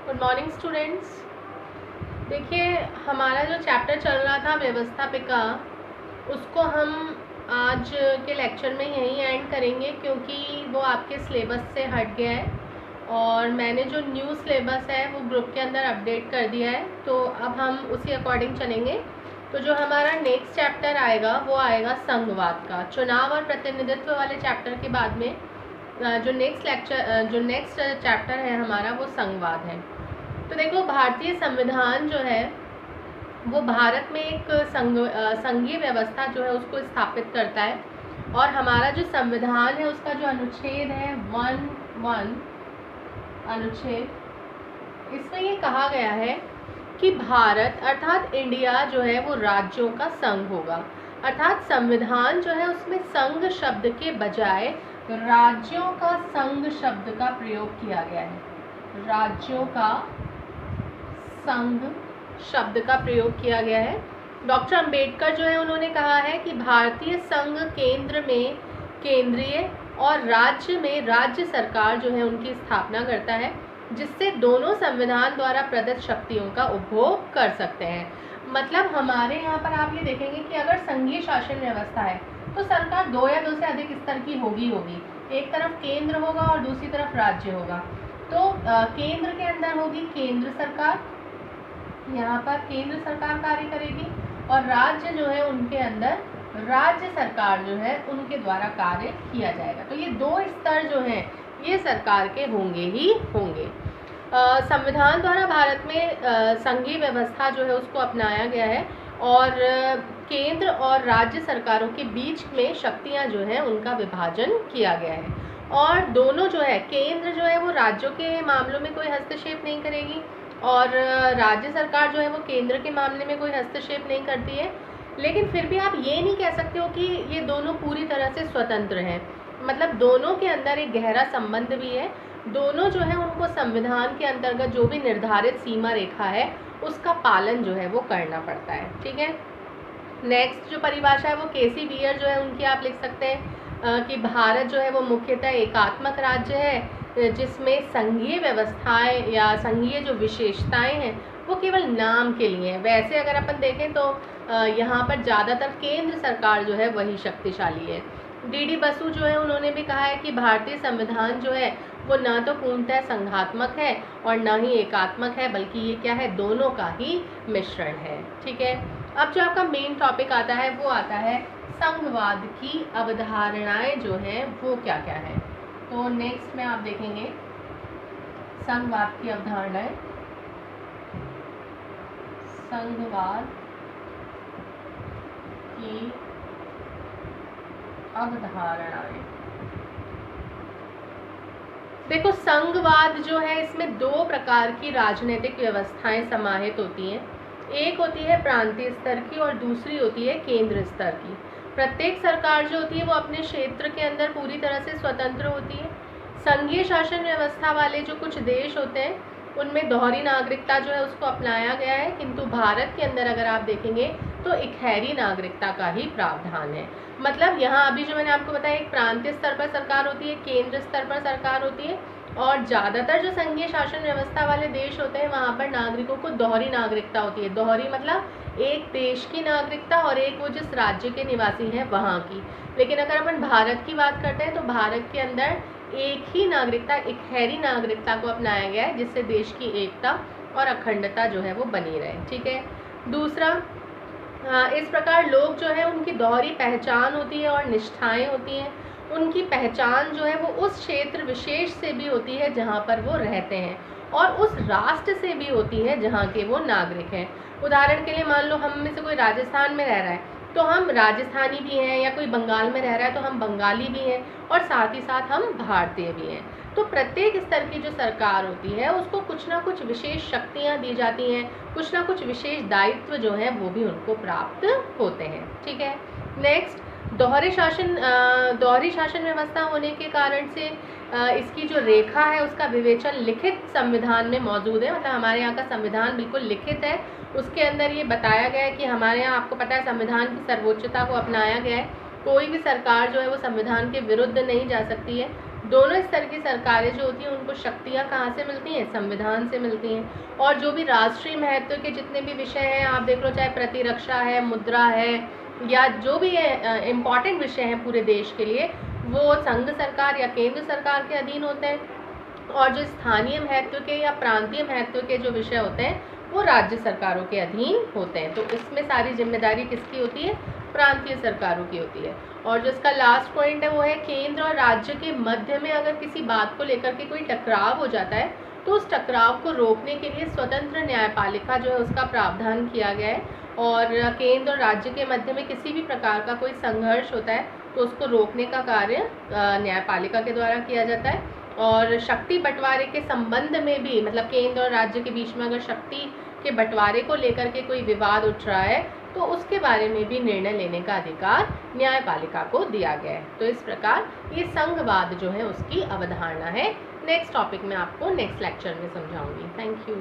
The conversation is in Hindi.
Good morning students. देखिए, हमारा जो चैप्टर चल रहा था व्यवस्थापिका, उसको हम आज के लेक्चर में यहीं एंड करेंगे क्योंकि वो आपके सिलेबस से हट गया है और मैंने जो न्यू सिलेबस है वो ग्रुप के अंदर अपडेट कर दिया है, तो अब हम उसी अकॉर्डिंग चलेंगे। तो जो हमारा नेक्स्ट चैप्टर आएगा वो आएगा संघवाद का। चुनाव और प्रतिनिधित्व वाले चैप्टर के बाद में जो नेक्स्ट चैप्टर है हमारा वो संघवाद है। तो देखो, भारतीय संविधान जो है वो भारत में एक संघीय व्यवस्था जो है उसको स्थापित करता है। और हमारा जो संविधान है उसका जो अनुच्छेद है 1 अनुच्छेद, इसमें ये कहा गया है कि भारत अर्थात इंडिया जो है वो राज्यों का संघ होगा। अर्थात संविधान जो है उसमें संघ शब्द के बजाय राज्यों का संघ शब्द का प्रयोग किया गया है। राज्यों का संघ शब्द का प्रयोग किया गया है। डॉक्टर अंबेडकर जो है उन्होंने कहा है कि भारतीय संघ केंद्र में केंद्रीय और राज्य में राज्य सरकार जो है उनकी स्थापना करता है, जिससे दोनों संविधान द्वारा प्रदत्त शक्तियों का उपभोग कर सकते हैं। मतलब हमारे यहाँ पर आप ये देखेंगे कि अगर संघीय शासन व्यवस्था है तो सरकार दो या दो से अधिक स्तर की होगी। एक तरफ केंद्र होगा और दूसरी तरफ राज्य होगा। तो केंद्र के अंदर होगी केंद्र सरकार, यहाँ पर केंद्र सरकार कार्य करेगी, और राज्य जो है उनके अंदर राज्य सरकार जो है उनके द्वारा कार्य किया जाएगा। तो ये दो स्तर जो हैं ये सरकार के होंगे ही होंगे। संविधान द्वारा भारत में संघीय व्यवस्था जो है उसको अपनाया गया है और केंद्र और राज्य सरकारों के बीच में शक्तियां जो है उनका विभाजन किया गया है। और दोनों जो है, केंद्र जो है वो राज्यों के मामलों में कोई हस्तक्षेप नहीं करेगी और राज्य सरकार जो है वो केंद्र के मामले में कोई हस्तक्षेप नहीं करती है। लेकिन फिर भी आप ये नहीं कह सकते हो कि ये दोनों पूरी तरह से स्वतंत्र हैं। मतलब दोनों के अंदर एक गहरा संबंध भी है। दोनों जो है उनको संविधान के अंतर्गत जो भी निर्धारित सीमा रेखा है उसका पालन जो है वो करना पड़ता है। ठीक है। नेक्स्ट जो परिभाषा है वो केसी बियर जो है उनकी आप लिख सकते हैं कि भारत जो है वो मुख्यतः एकात्मक राज्य है जिसमें संघीय व्यवस्थाएं या संघीय जो विशेषताएं हैं वो केवल नाम के लिए हैं। वैसे अगर अपन देखें तो यहाँ पर ज़्यादातर केंद्र सरकार जो है वही शक्तिशाली है। डी बसु जो है उन्होंने भी कहा है कि भारतीय संविधान जो है वो ना तो पूर्णतः संघात्मक है और ना ही एकात्मक है, बल्कि ये क्या है, दोनों का ही मिश्रण है। ठीक है। अब जो आपका मेन टॉपिक आता है वो आता है संघवाद की अवधारणाएं जो हैं वो क्या क्या है। तो नेक्स्ट में आप देखेंगे संघवाद की अवधारणाएं। संघवाद की अवधारणाएं, देखो संघवाद जो है इसमें दो प्रकार की राजनीतिक व्यवस्थाएं समाहित होती हैं। एक होती है प्रांतीय स्तर की और दूसरी होती है केंद्र स्तर की। प्रत्येक सरकार जो होती है वो अपने क्षेत्र के अंदर पूरी तरह से स्वतंत्र होती है। संघीय शासन व्यवस्था वाले जो कुछ देश होते हैं उनमें दोहरी नागरिकता जो है उसको अपनाया गया है, किंतु भारत के अंदर अगर आप देखेंगे तो इकहरी नागरिकता का ही प्रावधान है। मतलब यहाँ अभी जो मैंने आपको बताया, एक प्रांतीय स्तर पर सरकार होती है, केंद्र स्तर पर सरकार होती है, और ज़्यादातर जो संघीय शासन व्यवस्था वाले देश होते हैं वहाँ पर नागरिकों को दोहरी नागरिकता होती है। दोहरी मतलब एक देश की नागरिकता और एक वो जिस राज्य के निवासी हैं वहाँ की। लेकिन अगर अपन भारत की बात करते हैं तो भारत के अंदर एक ही नागरिकता, इकहरी नागरिकता को अपनाया गया है, जिससे देश की एकता और अखंडता जो है वो बनी रहे। ठीक है। दूसरा, इस प्रकार लोग जो है उनकी दोहरी पहचान होती है और निष्ठाएं होती हैं। उनकी पहचान जो है वो उस क्षेत्र विशेष से भी होती है जहाँ पर वो रहते हैं और उस राष्ट्र से भी होती है जहाँ के वो नागरिक हैं। उदाहरण के लिए मान लो हम में से कोई राजस्थान में रह रहा है तो हम राजस्थानी भी हैं, या कोई बंगाल में रह रहा है तो हम बंगाली भी हैं, और साथ ही साथ हम भारतीय भी हैं। तो प्रत्येक स्तर की जो सरकार होती है उसको कुछ ना कुछ विशेष शक्तियाँ दी जाती हैं, कुछ ना कुछ विशेष दायित्व जो है वो भी उनको प्राप्त होते हैं। ठीक है। नेक्स्ट, दोहरी शासन व्यवस्था होने के कारण से इसकी जो रेखा है उसका विवेचन लिखित संविधान में मौजूद है। मतलब हमारे यहाँ का संविधान बिल्कुल लिखित है, उसके अंदर ये बताया गया है कि हमारे यहाँ, आपको पता है, संविधान की सर्वोच्चता को अपनाया गया है। कोई भी सरकार जो है वो संविधान के विरुद्ध नहीं जा सकती है। दोनों स्तर की सरकारें जो होती हैं उनको शक्तियाँ कहाँ से मिलती हैं, संविधान से मिलती हैं। और जो भी राष्ट्रीय महत्व के जितने भी विषय हैं, आप देख लो, चाहे प्रतिरक्षा है, मुद्रा है, या जो भी है इम्पॉर्टेंट विषय हैं पूरे देश के लिए, वो संघ सरकार या केंद्र सरकार के अधीन होते हैं। और जो स्थानीय महत्व के या प्रांतीय महत्व के जो विषय होते हैं वो राज्य सरकारों के अधीन होते हैं। तो इसमें सारी जिम्मेदारी किसकी होती है, प्रांतीय सरकारों की होती है। और जो इसका लास्ट पॉइंट है वो है केंद्र और राज्य के मध्य में अगर किसी बात को लेकर के कोई टकराव हो जाता है तो उस टकराव को रोकने के लिए स्वतंत्र न्यायपालिका जो है उसका प्रावधान किया गया है। और केंद्र और राज्य के मध्य में किसी भी प्रकार का कोई संघर्ष होता है तो उसको रोकने का कार्य न्यायपालिका के द्वारा किया जाता है। और शक्ति बंटवारे के संबंध में भी, मतलब केंद्र और राज्य के बीच में अगर शक्ति के बंटवारे को लेकर के कोई विवाद उठ रहा है तो उसके बारे में भी निर्णय लेने का अधिकार न्यायपालिका को दिया गया है। तो इस प्रकार ये संघवाद जो है उसकी अवधारणा है। नेक्स्ट टॉपिक में आपको नेक्स्ट लेक्चर में समझाऊंगी। Thank you.